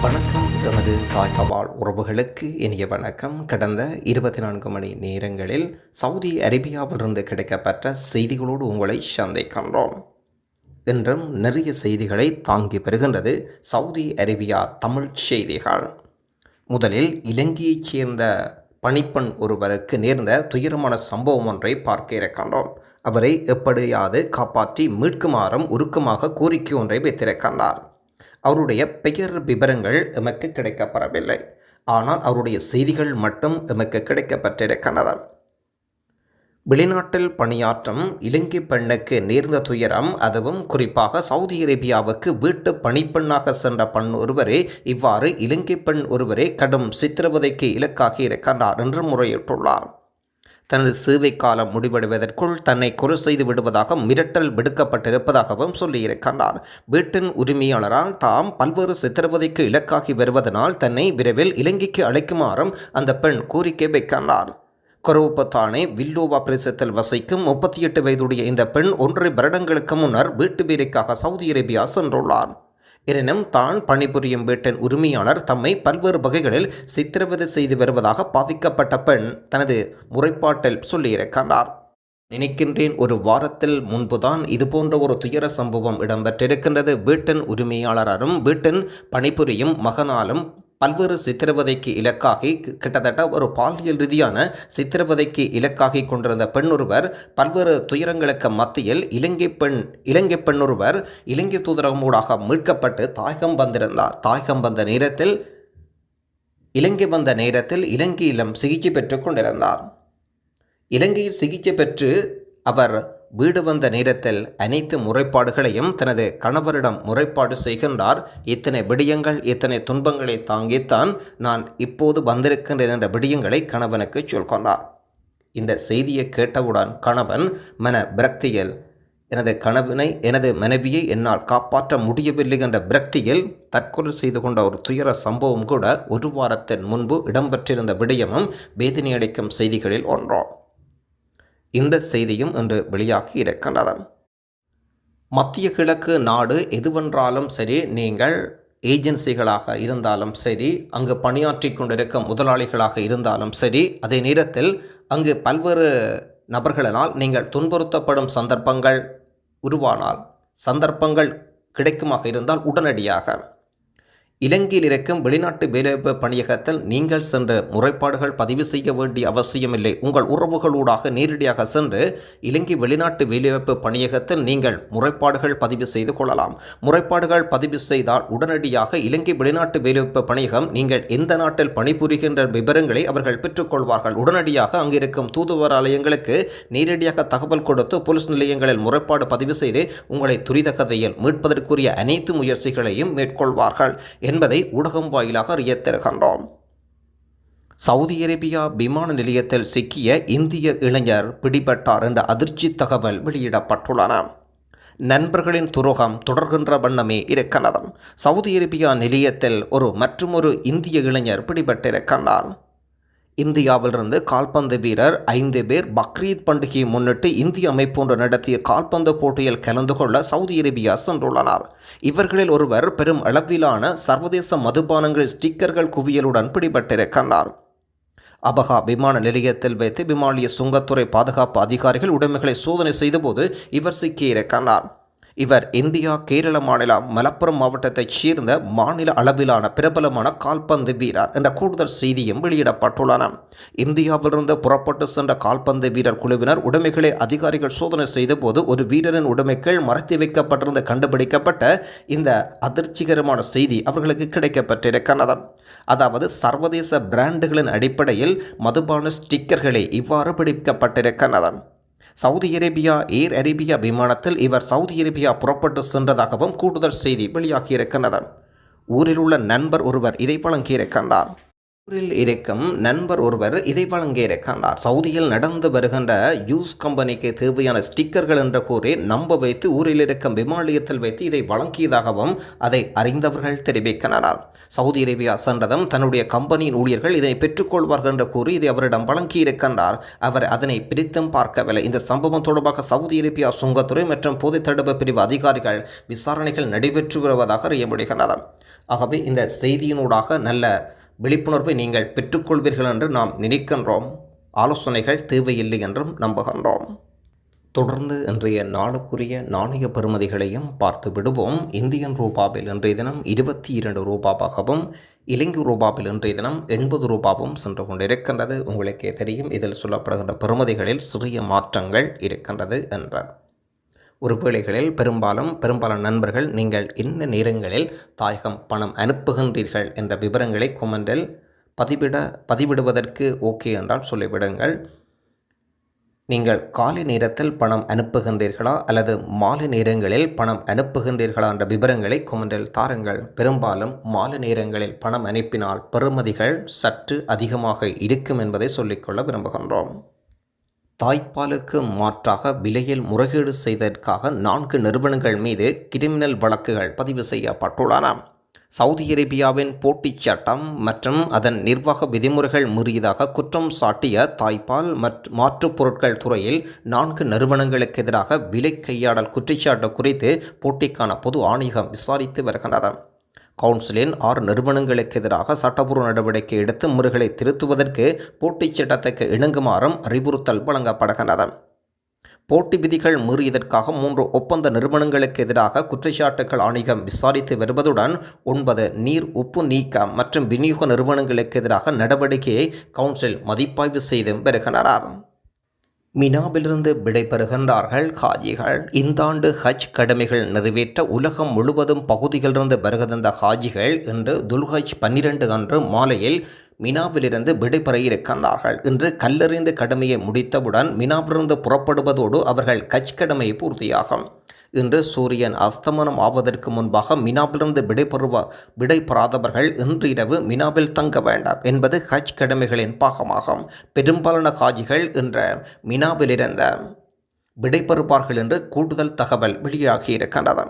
வணக்கம். எமது தாய்கவாழ் உறவுகளுக்கு இனிய வணக்கம். கடந்த 24 மணி நேரங்களில் சவுதி அரேபியாவிலிருந்து கிடைக்கப்பெற்ற செய்திகளோடு உங்களை சந்திக்கின்றோம். இன்றும் நிறைய செய்திகளை தாங்கி வருகின்றது சவுதி அரேபியா தமிழ் செய்திகள். முதலில் இலங்கையைச் சேர்ந்த பணிப்பெண் ஒருவருக்கு நேர்ந்த துயரமான சம்பவம் ஒன்றை பார்க்க இருக்கின்றோம். அவரை எப்படியாவது காப்பாற்றி மீட்குமாறும் உருக்கமாக கோரிக்கை ஒன்றை வைத்திருக்கின்றார். அவருடைய பெயர் விவரங்கள் எமக்கு கிடைக்கப்பெறவில்லை. ஆனால் அவருடைய செய்திகள் மட்டும் எமக்கு கிடைக்கப்பெற்றிருக்கின்றன. வெளிநாட்டில் பணியாற்றும் இலங்கை பெண்ணுக்கு நேர்ந்த துயரம், அதுவும் குறிப்பாக சவுதி அரேபியாவுக்கு வீட்டு பணிப்பெண்ணாக சென்ற பெண் ஒருவரே இவ்வாறு இலங்கை பெண் ஒருவரே கடும் சித்திரவதைக்கு இலக்காகி இருக்கின்றார் என்று முறையிட்டுள்ளார். தனது சேவை காலம் முடிவடைவதற்குள் தன்னை கொலை செய்து விடுவதாக மிரட்டல் விடுக்கப்பட்டிருப்பதாகவும் சொல்லியிருக்கின்றார். வீட்டின் உரிமையாளரால் தாம் பல்வேறு சித்திரவதைக்கு இலக்காகி வருவதனால் தன்னை விரைவில் இலங்கைக்கு அழைக்குமாறும் அந்த பெண் கோரிக்கை வைக்கின்றார். கொரவுப்பத்தானே வில்லோவா பிரதேசத்தில் வசிக்கும் 38 வயதுடைய இந்த பெண் 1.5 வருடங்களுக்கு முன்னர் வீட்டு வேலைக்காக சவுதி அரேபியா சென்றுள்ளார். எனினும் தான் பணிபுரியும் வீட்டின் உரிமையாளர் தம்மை பல்வேறு வகைகளில் சித்திரவதை செய்து வருவதாக பாதிக்கப்பட்ட பெண் தனது முறைப்பாட்டில் சொல்லியிருக்கின்றார். நினைக்கின்றேன், ஒரு வாரத்தில் முன்புதான் இதுபோன்ற ஒரு துயர சம்பவம் இடம்பெற்றிருக்கின்றது. வீட்டின் உரிமையாளரும் வீட்டின் பணிபுரியும் மகனாலும் பல்வேறு சித்திரவதைக்கு இலக்காகி, கிட்டத்தட்ட ஒரு பாலியல் ரீதியான சித்திரவதைக்கு இலக்காகி கொண்டிருந்த பெண் ஒருவர் பல்வேறு துயரங்களுக்கு மத்தியில் இலங்கை பெண் ஒருவர் இலங்கை தூதரகமூடாக மீட்கப்பட்டு தாயகம் வந்திருந்தார். தாயகம் வந்த நேரத்தில் இலங்கையிலும் சிகிச்சை பெற்று கொண்டிருந்தார். இலங்கையில் சிகிச்சை பெற்று அவர் வீடு வந்த நேரத்தில் அனைத்து முறைப்பாடுகளையும் தனது கணவரிடம் முறைப்பாடு செய்கின்றார். இத்தனை விடயங்கள், இத்தனை துன்பங்களை தாங்கித்தான் நான் இப்போது வந்திருக்கின்றேன் என்ற விடயங்களை கணவனுக்கு சொல்கின்றார். இந்த செய்தியை கேட்டவுடன் கணவன் மன விரக்தியில், எனது மனைவியை என்னால் காப்பாற்ற முடியவில்லை என்ற விரக்தியில் தற்கொலை செய்து கொண்ட ஒரு துயர சம்பவம் கூட ஒரு வாரத்தின் முன்பு இடம்பெற்றிருந்த விடயமும் வேதனையடைக்கும் செய்திகளில் ஒன்றாம். இந்த செய்தியும் இன்று வெளியாகி இருக்கின்றது. மத்திய கிழக்கு நாடு எதுவென்றாலும் சரி, நீங்கள் ஏஜென்சிகளாக இருந்தாலும் சரி, அங்கு பணியாற்றி கொண்டிருக்கும் முதலாளிகளாக இருந்தாலும் சரி, அதே நேரத்தில் அங்கு பல்வேறு நபர்களால் நீங்கள் துன்புறுத்தப்படும் சந்தர்ப்பங்கள் கிடைக்குமாக இருந்தால் உடனடியாக இலங்கையில் இருக்கும் வெளிநாட்டு வேலைவாய்ப்பு பணியகத்தில் நீங்கள் சென்று முறைப்பாடுகள் பதிவு செய்ய வேண்டிய அவசியமில்லை. உங்கள் உறவுகளூடாக நேரடியாக சென்று இலங்கை வெளிநாட்டு வேலைவாய்ப்பு பணியகத்தில் நீங்கள் முறைப்பாடுகள் பதிவு செய்து கொள்ளலாம். முறைப்பாடுகள் பதிவு செய்தால் உடனடியாக இலங்கை வெளிநாட்டு வேலைவாய்ப்பு பணியகம் நீங்கள் எந்த நாட்டில் பணிபுரிகின்ற விவரங்களை அவர்கள் பெற்றுக்கொள்வார்கள். உடனடியாக அங்கிருக்கும் தூதுவராலயங்களுக்கு நேரடியாக தகவல் கொடுத்து போலீஸ் நிலையங்களில் முறைப்பாடு பதிவு செய்து உங்களை துரிதகதையில் மீட்பதற்குரிய அனைத்து முயற்சிகளையும் மேற்கொள்வார்கள் என்பதை ஊடகம் வாயிலாக அறியத்தருகின்றோம். சவுதி அரேபியா விமான நிலையத்தில் சிக்கிய இந்திய இளைஞர் பிடிபட்டார் என்ற அதிர்ச்சி தகவல் வெளியிடப்பட்டுள்ளன. நண்பர்களின் துரோகம் தொடர்கின்ற வண்ணமே இருக்கின்றது. சவுதி அரேபியா நிலையத்தில் மற்றொரு இந்திய இளைஞர் பிடிபட்டிருக்கின்றார். இந்தியாவிலிருந்து கால்பந்து வீரர் 5 பேர் பக்ரீத் பண்டிகையை முன்னிட்டு இந்திய அமைப்பொன்று நடத்திய கால்பந்து போட்டியில் கலந்து கொள்ள சவுதி அரேபியா சென்றுள்ளனர். இவர்களில் ஒருவர் பெரும் அளவிலான சர்வதேச மதுபானங்கள் ஸ்டிக்கர்கள் குவியலுடன் பிடிபட்டிருக்கின்றார். அபகா விமான நிலையத்தில் வைத்து விமானிய சுங்கத்துறை பாதுகாப்பு அதிகாரிகள் உடைமைகளை சோதனை செய்தபோது இவர் சிக்கியிருக்கின்றார். இவர் இந்தியா, கேரள மாநிலம் மலப்புரம் மாவட்டத்தைச் சேர்ந்த மாநில அளவிலான பிரபலமான கால்பந்து வீரர் என்ற கூடுதல் செய்தியும் வெளியிடப்பட்டுள்ளன. இந்தியாவிலிருந்து புறப்பட்டு சென்ற கால்பந்து வீரர் குழுவினர் உடைமைகளை அதிகாரிகள் சோதனை செய்தபோது ஒரு வீரரின் உடைமைகள் மறைத்து வைக்கப்பட்டிருந்த கண்டுபிடிக்கப்பட்ட இந்த அதிர்ச்சிகரமான செய்தி அவர்களுக்கு கிடைக்கப்பட்டிருக்கிறது. அதாவது சர்வதேச பிராண்டுகளின் அடிப்படையில் மதுபான ஸ்டிக்கர்களை இவ்வாறு பிடிக்கப்பட்டிருக்கிறது. சவுதி அரேபியா ஏர் அரேபியா விமானத்தில் இவர் சவுதி அரேபியா புறப்பட்டு சென்றதாகவும் கூடுதல் செய்தி வெளியாகியிருக்கின்றது. ஊரில் உள்ள நண்பர் ஒருவர் இதை வழங்கியிருக்கின்றார். சவுதியில் நடந்து வருகின்ற யூஸ் கம்பெனிக்கு தேவையான ஸ்டிக்கர்கள் என்ற கூறி நம்ப வைத்து ஊரில் இருக்கும் விமான நிலையத்தில் வைத்து இதை வழங்கியதாகவும் அதை அறிந்தவர்கள் தெரிவிக்கின்றனர். சவுதி அரேபியா சென்றதும் தன்னுடைய கம்பெனியின் ஊழியர்கள் இதை பெற்றுக்கொள்வார்கள் என்று கூறி இதை அவரிடம் வழங்கியிருக்கின்றார். அவர் அதனை பிரித்தும் பார்க்கவில்லை. இந்த சம்பவம் தொடர்பாக சவுதி அரேபியா சுங்கத்துறை மற்றும் பொது தடுப்பு பிரிவு அதிகாரிகள் விசாரணைகள் நடைபெற்று வருவதாக அறிய முடிகின்றன. ஆகவே இந்த செய்தியினூடாக நல்ல விழிப்புணர்வை நீங்கள் பெற்றுக்கொள்வீர்கள் என்று நாம் நினைக்கின்றோம். ஆலோசனைகள் தேவையில்லை என்றும் நம்புகின்றோம். தொடர்ந்து இன்றைய நாளுக்குரிய நாணய பெறுமதிகளையும் பார்த்து விடுவோம். இந்தியன் ரூபாவில் இன்றைய தினம் 22 ரூபாவாகவும், இலங்கை ரூபாவில் இன்றைய தினம் 80 ரூபாவும் சென்று கொண்டிருக்கின்றது. உங்களுக்கே தெரியும், இதில் சொல்லப்படுகின்ற பெறுமதிகளில் சிறிய மாற்றங்கள் இருக்கின்றது என்ற ஒரு வேளைகளில் பெரும்பாலான நண்பர்கள் நீங்கள் என்ன நேரங்களில் தாயகம் பணம் அனுப்புகின்றீர்கள் என்ற விவரங்களை கொமெண்டில் பதிவிடுவதற்கு ஓகே என்றால் சொல்லிவிடுங்கள். நீங்கள் காலை நேரத்தில் பணம் அனுப்புகின்றீர்களா அல்லது மாலை நேரங்களில் பணம் அனுப்புகின்றீர்களா என்ற விவரங்களை கொமெண்டில் தாருங்கள். பெரும்பாலும் மாலை நேரங்களில் பணம் அனுப்பினால் பெறுமதிகள் சற்று அதிகமாக இருக்கும் என்பதை சொல்லிக்கொள்ள விரும்புகின்றோம். தாய்ப்பாலுக்கு மாற்றாக விலையில் முறைகேடு செய்ததற்காக 4 நிறுவனங்கள் மீது கிரிமினல் வழக்குகள் பதிவு செய்யப்பட்டுள்ளன. சவுதி அரேபியாவின் போட்டிச் சட்டம் மற்றும் அதன் நிர்வாக விதிமுறைகள் மீறியதாக குற்றம் சாட்டிய தாய்ப்பால் மாற்றுப் பொருட்கள் துறையில் 4 நிறுவனங்களுக்கு எதிராக விலை கையாடல் குற்றச்சாட்டு குறித்து போட்டிக்கான பொது ஆணையகம் விசாரித்து வருகின்றது. கவுன்சிலின் 6 நிறுவனங்களுக்கு எதிராக சட்டப்பூர்வ நடவடிக்கை எடுத்து முறைகளை திருத்துவதற்கு போட்டிச் சட்டத்துக்கு இணங்குமாறும் அறிவுறுத்தல் வழங்கப்படுகின்றது. போட்டி விதிகள் மீறியதற்காக 3 ஒப்பந்த நிறுவனங்களுக்கு எதிராக குற்றச்சாட்டுகள் ஆணையம் விசாரித்து வருவதுடன் 9 நீர் உப்பு நீக்கம் மற்றும் விநியோக நிறுவனங்களுக்கு எதிராக நடவடிக்கையை கவுன்சில் மதிப்பாய்வு செய்து வருகின்றனர். மினாவிலிருந்து விடைபெறுகின்றார்கள் ஹாஜிகள். இந்த ஆண்டு ஹஜ் கடமைகள் நிறைவேற்ற உலகம் முழுவதும் பகுதிகளிலிருந்து வருகின்ற ஹாஜிகள் இன்று துல்ஹஜ் 12 அன்று மாலையில் மினாவிலிருந்து விடைபெற இருக்கின்றார்கள். இன்று கல்லறிந்து கடமையை முடித்தவுடன் மினாவிலிருந்து புறப்படுவதோடு அவர்கள் ஹஜ் கடமை பூர்த்தியாகும். இன்று சூரியன் அஸ்தமனம் ஆவதற்கு முன்பாக மினாவிலிருந்து விடைபெறாதவர்கள் இன்று இரவு மினாவில் தங்க வேண்டாம் என்பது ஹஜ் கடமைகளின் பாகமாகும். பெரும்பாலான ஹாஜிகள் இன்று மினாவிலிருந்து விடைபெறுவார்கள் என்று கூடுதல் தகவல் வெளியாகியிருக்கின்றது.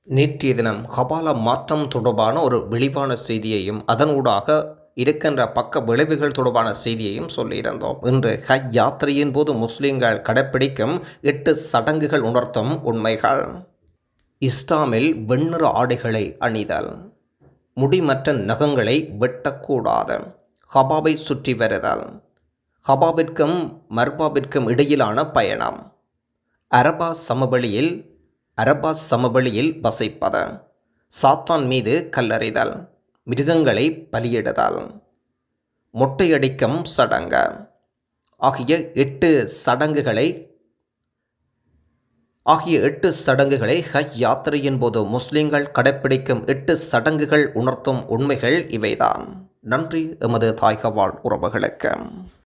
நேற்றைய தினம் ஹவாலா மாற்றம் தொடர்பான ஒரு விரிவான செய்தியையும் அதனூடாக இருக்கின்ற பக்க விளைவுகள் தொடர்பான செய்தியையும் சொல்லியிருந்தோம். இன்று ஹஜ் யாத்திரையின் போது முஸ்லிம்கள் கடைப்பிடிக்கும் 8 சடங்குகள் உணர்த்தும் உண்மைகள். இஸ்லாமில் வெண்ணிற ஆடைகளை அணிதல், முடிமற்ற நகங்களை வெட்டக்கூடாது, ஹபாபை சுற்றி வருதல், ஹபாபிற்கும் மர்பாபிற்கும் இடையிலான பயணம், அரபாஸ் சமவெளியில் வசிப்பது, சாத்தான் மீது கல்லறிதல், மிருகங்களை பலியிடுதல், மொட்டையடிக்கும் சடங்கு ஆகிய 8 சடங்குகளை ஹஜ் யாத்திரையின் போது முஸ்லிம்கள் கடைப்பிடிக்கும் 8 சடங்குகள் உணர்த்தும் உண்மைகள் இவைதான். நன்றி எமது தாயக வாழ் உறவுகளுக்கு.